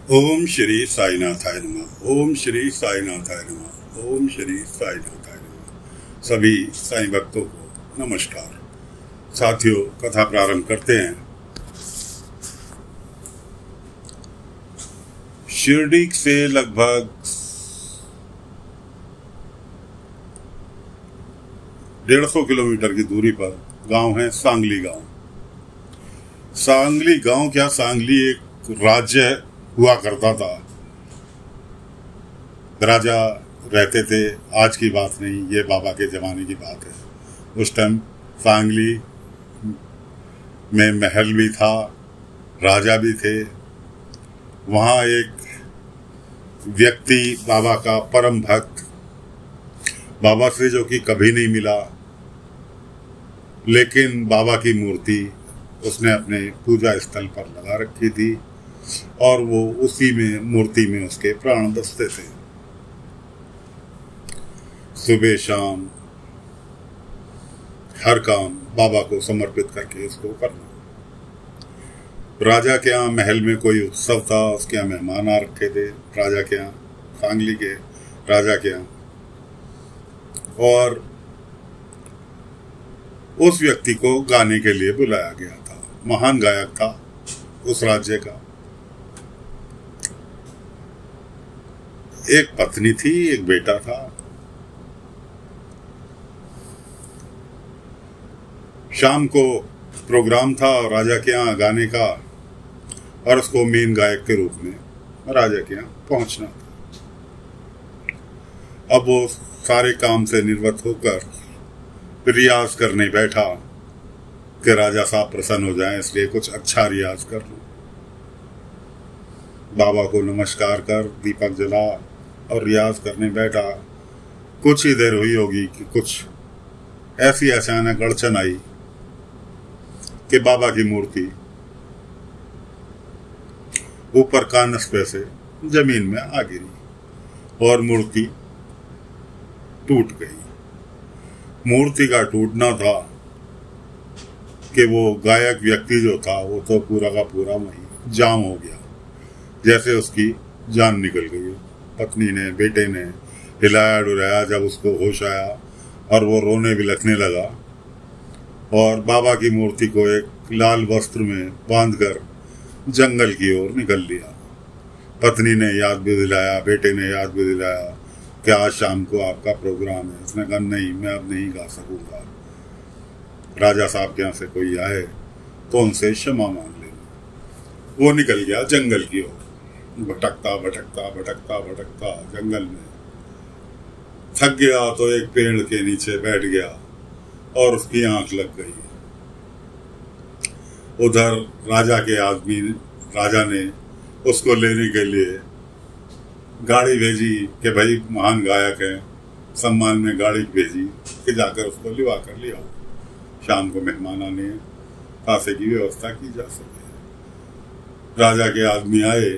ओम श्री साईनाथाय नमः। ओम श्री साईनाथाय नमः। ओम श्री साईनाथाय नमः। सभी साईं भक्तों को नमस्कार। साथियों, कथा प्रारंभ करते हैं। शिरडी से लगभग 150 किलोमीटर की दूरी पर गांव है सांगली गांव। सांगली गांव क्या, सांगली एक राज्य हुआ करता था। राजा रहते थे, आज की बात नहीं, ये बाबा के जमाने की बात है। उस टाइम सांगली में महल भी था, राजा भी थे। वहाँ एक व्यक्ति बाबा का परम भक्त, बाबा से जो कि कभी नहीं मिला, लेकिन बाबा की मूर्ति उसने अपने पूजा स्थल पर लगा रखी थी और वो उसी में मूर्ति में उसके प्राण बसते थे। सुबह शाम हर काम बाबा को समर्पित करके उसको करना। राजा के यहाँ महल में कोई उत्सव था, उसके यहाँ मेहमान आ रखे थे, राजा के यहाँ, सांगली के राजा के यहाँ, और उस व्यक्ति को गाने के लिए बुलाया गया था। महान गायक था उस राज्य का। एक पत्नी थी, एक बेटा था। शाम को प्रोग्राम था राजा के यहाँ गाने का, और उसको मेन गायक के रूप में राजा के यहाँ पहुंचना था। अब वो सारे काम से निवृत्त होकर रियाज करने बैठा कि राजा साहब प्रसन्न हो जाएं, इसलिए कुछ अच्छा रियाज कर लूं। बाबा को नमस्कार कर दीपक जला और रियाज करने बैठा। कुछ ही देर हुई होगी कि कुछ ऐसी अचानक अड़चन आई कि बाबा की मूर्ति ऊपर कानस्पे से जमीन में आ गिरी और मूर्ति टूट गई। मूर्ति का टूटना था कि वो गायक व्यक्ति जो था वो तो पूरा का पूरा वहीं जाम हो गया, जैसे उसकी जान निकल गई। पत्नी ने, बेटे ने हिलाया डुलाया, जब उसको होश आया और वो रोने बिलखने लगा और बाबा की मूर्ति को एक लाल वस्त्र में बांधकर जंगल की ओर निकल लिया। पत्नी ने याद भी दिलाया, बेटे ने याद भी दिलाया कि आज शाम को आपका प्रोग्राम है। उसने कहा नहीं, मैं अब नहीं गा सकूंगा। राजा साहब के यहाँ से कोई आए तो उनसे क्षमा मांग लेना। वो निकल गया जंगल की ओर, भटकता भटकता भटकता भटकता जंगल में थक गया तो एक पेड़ के नीचे बैठ गया और उसकी आंख लग गई। उधर राजा के आदमी, राजा ने उसको लेने के लिए गाड़ी भेजी कि भाई महान गायक है, सम्मान में गाड़ी भेजी कि जाकर उसको लिवा कर ले आओ। शाम को मेहमान आने हैं, पासे की व्यवस्था की जा सके। राजा के आदमी आए,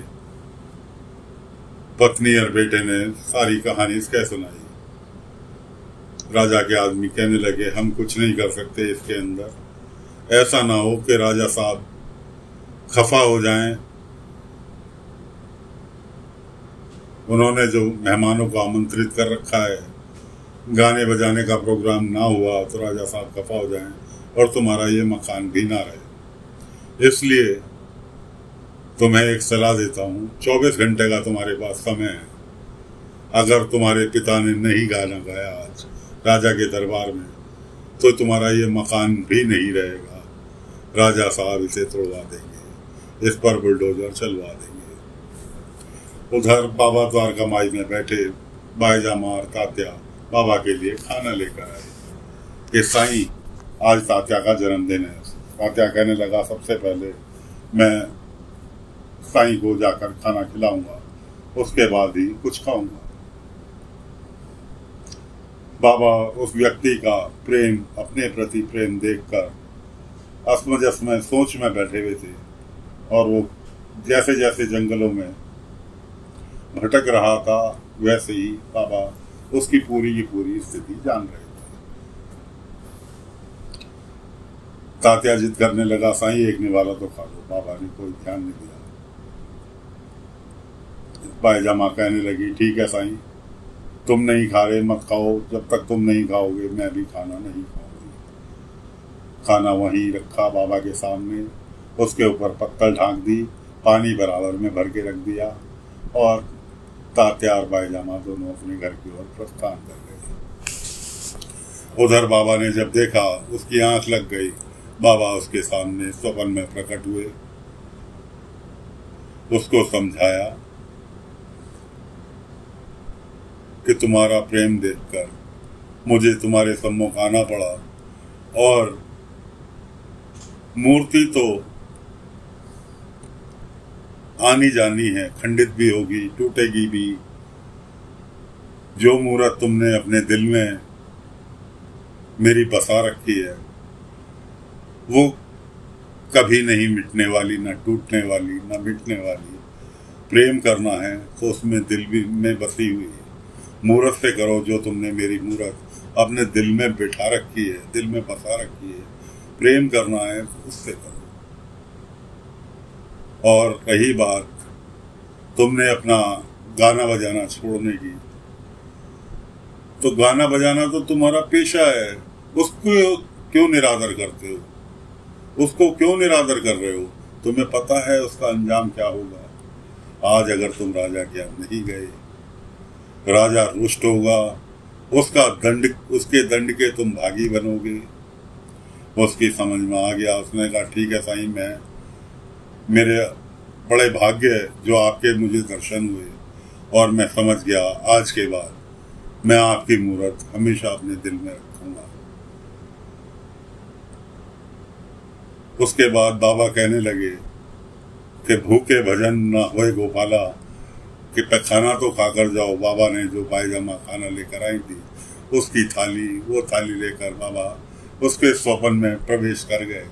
पत्नी और बेटे ने सारी कहानी इसके सुनाई। राजा के आदमी कहने लगे हम कुछ नहीं कर सकते इसके अंदर, ऐसा ना हो कि राजा साहब खफा हो जाएं। उन्होंने जो मेहमानों को आमंत्रित कर रखा है, गाने बजाने का प्रोग्राम ना हुआ तो राजा साहब खफा हो जाएं और तुम्हारा ये मकान भी ना रहे। इसलिए तुम्हें एक सलाह देता हूँ, 24 घंटे का तुम्हारे पास समय है। अगर तुम्हारे पिता ने नहीं गाना गाया आज राजा के दरबार में तो तुम्हारा ये मकान भी नहीं रहेगा। राजा साहब इसे तोड़वा देंगे, इस पर बुलडोजर चलवा देंगे। उधर बाबा द्वारका माई में बैठे बाईजामा और तात्या बाबा के लिए खाना लेकर आए कि साईं आज तात्या का जन्मदिन है। तात्या कहने लगा सबसे पहले मैं साईं को जाकर खाना खिलाऊंगा, उसके बाद ही कुछ खाऊंगा। बाबा उस व्यक्ति का प्रेम, अपने प्रति प्रेम देखकर असमंजस में सोच में बैठे हुए थे और वो जैसे जैसे जंगलों में भटक रहा था वैसे ही बाबा उसकी पूरी की पूरी स्थिति जान रहे थे। तात्या जिद करने लगा साईं एक निवाला तो खा लो। बाबा ने कोई ध्यान नहीं दिया। पायजामा कहने लगी, ठीक है साईं, तुम नहीं खा रहे मत खाओ, जब तक तुम नहीं खाओगे मैं भी खाना नहीं खाऊंगी। खाना वहीं रखा बाबा के सामने, उसके ऊपर पत्तल ढांक दी, पानी बराबर में भर के रख दिया और तैयार पायजामा दोनों अपने घर की ओर प्रस्थान कर गए। उधर बाबा ने जब देखा उसकी आंख लग गई। बाबा उसके सामने स्वप्न में प्रकट हुए, उसको समझाया कि तुम्हारा प्रेम देखकर मुझे तुम्हारे सम्मुख आना पड़ा और मूर्ति तो आनी जानी है, खंडित भी होगी, टूटेगी भी। जो मूर्त तुमने अपने दिल में मेरी बसा रखी है वो कभी नहीं मिटने वाली, न टूटने वाली, न मिटने वाली। प्रेम करना है तो उसमें दिल भी में बसी हुई है। मूर्त से करो जो तुमने मेरी मूर्त अपने दिल में बिठा रखी है, दिल में बसा रखी है। प्रेम करना है तो उससे करो। और रही बात तुमने अपना गाना बजाना छोड़ने की, तो गाना बजाना तो तुम्हारा पेशा है, उसको क्यों निरादर करते हो? उसको क्यों निरादर कर रहे हो? तुम्हें पता है उसका अंजाम क्या होगा। आज अगर तुम राजा के यहाँ नहीं गए, राजा रुष्ट होगा, उसका दंड, उसके दंड के तुम भागी बनोगे। उसकी समझ में आ गया। उसने कहा, ठीक है साईं, मेरे बड़े भाग्य है जो आपके मुझे दर्शन हुए और मैं समझ गया। आज के बाद मैं आपकी मूर्त हमेशा अपने दिल में रखूंगा। उसके बाद बाबा कहने लगे कि भूखे भजन ना होए गोपाला, कि खाना तो खाकर जाओ। बाबा ने जो पायजामा खाना लेकर आई थी उसकी थाली, वो थाली लेकर बाबा उसके स्वप्न में प्रवेश कर गए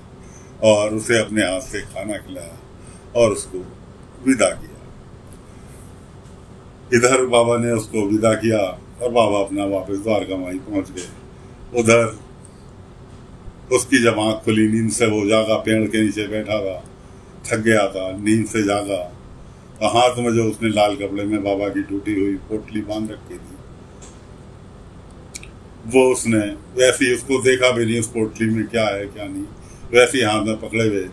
और उसे अपने हाथ से खाना खिलाया और उसको विदा किया। इधर बाबा ने उसको विदा किया और बाबा अपना वापस द्वारकामाई पहुंच गए। उधर उसकी जब आंख खुली नींद से, वो जागा, पेड़ के नीचे बैठा था, थक गया था, नींद से जागा। तो हाथ में जो उसने लाल कपड़े में बाबा की टूटी हुई पोटली बांध रखी थी, वो उसने वैसी, उसको देखा भी नहीं उस पोटली में क्या है क्या नहीं, वैसे हाथ में पकड़े हुए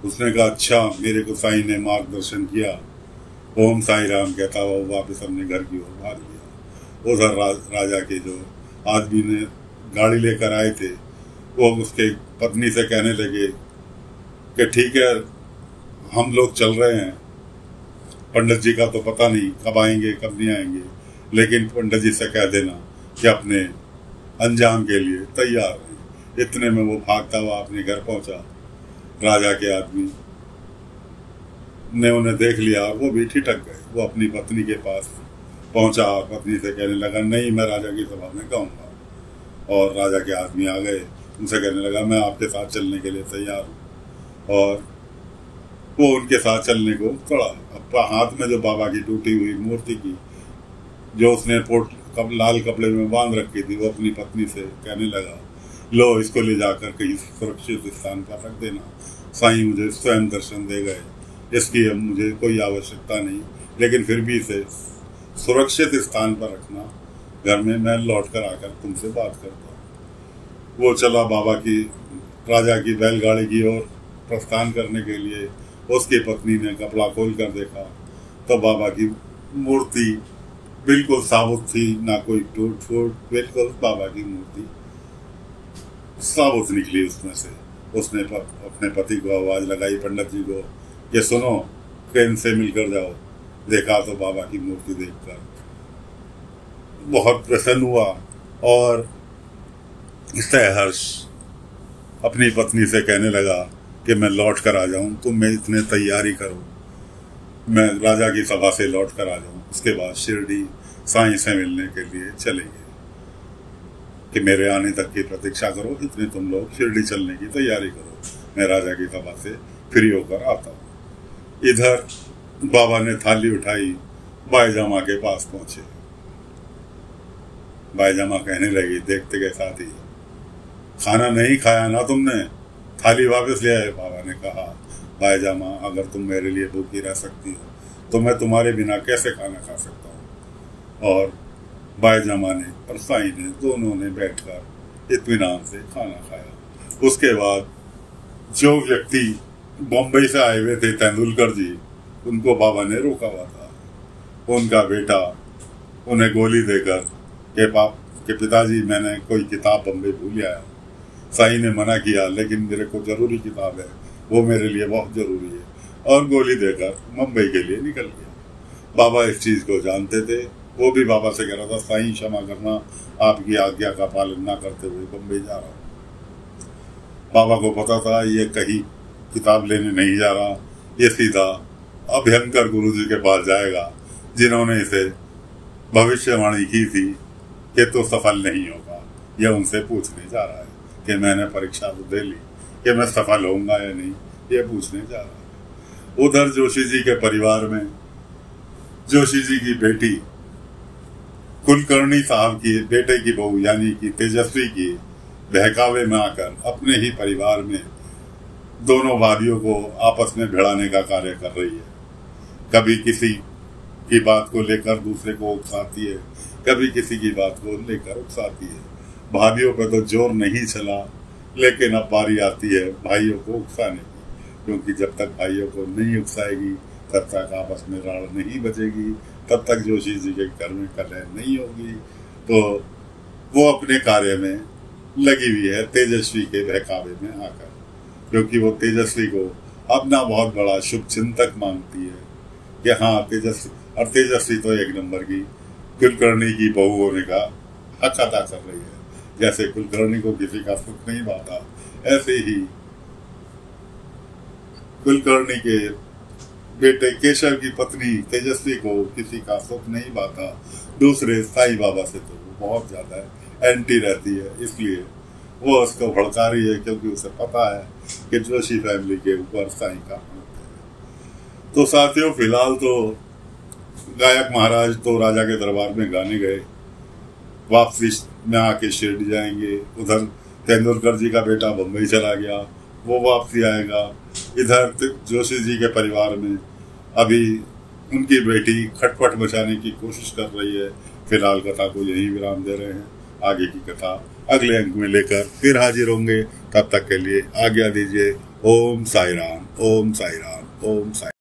उसने कहा, अच्छा मेरे को साईं ने मार्गदर्शन किया। ओम साईं राम कहता हुआ वापस अपने घर की ओर भाग गया। उधर राजा के जो आदमी ने गाड़ी लेकर आए थे वो उसके पत्नी से कहने लगे कि ठीक है, हम लोग चल रहे हैं, पंडित जी का तो पता नहीं कब आएंगे कब नहीं आएंगे, लेकिन पंडित जी से कह देना कि अपने अंजाम के लिए तैयार हैं। इतने में वो भागता हुआ अपने घर पहुंचा। राजा के आदमी ने उन्हें देख लिया और वो भी ठिठक गए। वो अपनी पत्नी के पास पहुंचा और पत्नी से कहने लगा, नहीं मैं राजा की सभा में गाऊंगा। और राजा के आदमी आ गए, उनसे कहने लगा, मैं आपके साथ चलने के लिए तैयार हूँ। और वो उनके साथ चलने को पड़ा। हाथ में जो बाबा की टूटी हुई मूर्ति की, जो उसने लाल कपड़े में बांध रखी थी, वो अपनी पत्नी से कहने लगा, लो इसको ले जाकर कहीं सुरक्षित स्थान पर रख देना। साईं मुझे स्वयं दर्शन दे गए, इसकी अब मुझे कोई आवश्यकता नहीं, लेकिन फिर भी इसे सुरक्षित स्थान पर रखना। घर में मैं लौट कर आकर तुमसे बात करता हूँ। वो चला बाबा की, राजा की बैलगाड़ी की ओर प्रस्थान करने के लिए। उसकी पत्नी ने कपड़ा खोल कर देखा तो बाबा की मूर्ति बिल्कुल साबुत थी, ना कोई टूट फूट, बिल्कुल बाबा की मूर्ति साबुत निकली उसमें से। उसने अपने पति को आवाज लगाई, पंडित जी को, कि सुनो, ट्रेन से मिलकर जाओ। देखा तो बाबा की मूर्ति देखकर बहुत प्रसन्न हुआ और सहर्ष अपनी पत्नी से कहने लगा कि मैं लौट कर आ जाऊं, तुम मैं इतने तैयारी करो, मैं राजा की सभा से लौट कर आ जाऊं। उसके बाद शिरडी साईं से मिलने के लिए चलेंगे, कि मेरे आने तक की प्रतीक्षा करो, इतने तुम लोग शिरडी चलने की तैयारी करो, मैं राजा की सभा से फ्री होकर आता हूँ। इधर बाबा ने थाली उठाई, बाईजामा के पास पहुंचे। बाईजामा कहने लगी, देखते के साथ ही, खाना नहीं खाया ना तुमने, थाली वापस ले आए। बाबा ने कहा, बाईजामा अगर तुम मेरे लिए भूखी रह सकती हो तो मैं तुम्हारे बिना कैसे खाना खा सकता हूँ। और बाईजामा ने और साईं ने दोनों ने बैठकर इत्मीनान से खाना खाया। उसके बाद जो व्यक्ति बम्बई से आए हुए थे तेंदुलकर जी, उनको बाबा ने रोका हुआ था। उनका बेटा उन्हें गोली देकर के पिताजी मैंने कोई किताब बम्बई भूल आया। साईं ने मना किया, लेकिन मेरे को जरूरी किताब है, वो मेरे लिए बहुत जरूरी है, और गोली देकर मुंबई के लिए निकल गया। बाबा इस चीज को जानते थे। वो भी बाबा से कह रहा था, साईं क्षमा करना, आपकी आज्ञा का पालन ना करते हुए बम्बई जा रहा हूँ। बाबा को पता था ये कहीं किताब लेने नहीं जा रहा, ये सीधा अभयंकर गुरु जी के पास जाएगा, जिन्होंने इसे भविष्यवाणी की थी कि तो सफल नहीं होगा। यह उनसे पूछने जा रहा है कि मैंने परीक्षा तो दे ली, कि मैं सफल होऊंगा या नहीं, ये पूछने जा रहा है। उधर जोशी जी के परिवार में जोशी जी की बेटी कुलकर्णी साहब की बेटे की बहू यानी कि तेजस्वी की बहकावे में आकर अपने ही परिवार में दोनों भाइयों को आपस में भिड़ाने का कार्य कर रही है। कभी किसी की बात को लेकर दूसरे को उकसाती है, कभी किसी की बात को लेकर उकसाती है। भाइयों पर तो जोर नहीं चला, लेकिन अब बारी आती है भाइयों को उकसाने की, क्योंकि जब तक भाइयों को नहीं उकसाएगी तब तक आपस में राड़ नहीं बचेगी, तब तक जोशी जी के घर में कलह नहीं होगी। तो वो अपने कार्य में लगी हुई है तेजस्वी के बहकावे में आकर, क्योंकि वो तेजस्वी को अपना बहुत बड़ा शुभ चिंतक मानती है कि हाँ तेजस्वी, और तेजस्वी तो एक नंबर की कुलकर्णी की बहू होने का हक अदा कर रही है। जैसे कुलकर्णी को किसी का सुख नहीं पाता, ऐसे ही कुलकर्णी के बेटे केशव की पत्नी तेजस्वी को किसी का सुख नहीं पाता। दूसरे साईं बाबा से तो वो बहुत ज्यादा एंटी रहती है, इसलिए वो उसको भड़का रही है, क्योंकि उसे पता है कि जोशी फैमिली के ऊपर साईं का हाथ है। तो साथियों, फिलहाल तो गायक महाराज तो राजा के दरबार में गाने गए, वापसी में आके शिरडी जाएंगे। उधर तेंदुलकर जी का बेटा बम्बई चला गया, वो वापसी आएगा। इधर जोशी जी के परिवार में अभी उनकी बेटी खटपट मचाने की कोशिश कर रही है। फिलहाल कथा को यहीं विराम दे रहे हैं। आगे की कथा अगले अंक में लेकर फिर हाजिर होंगे। तब तक के लिए आज्ञा दीजिए। ओम साई राम, ओम साई राम, ओम साई।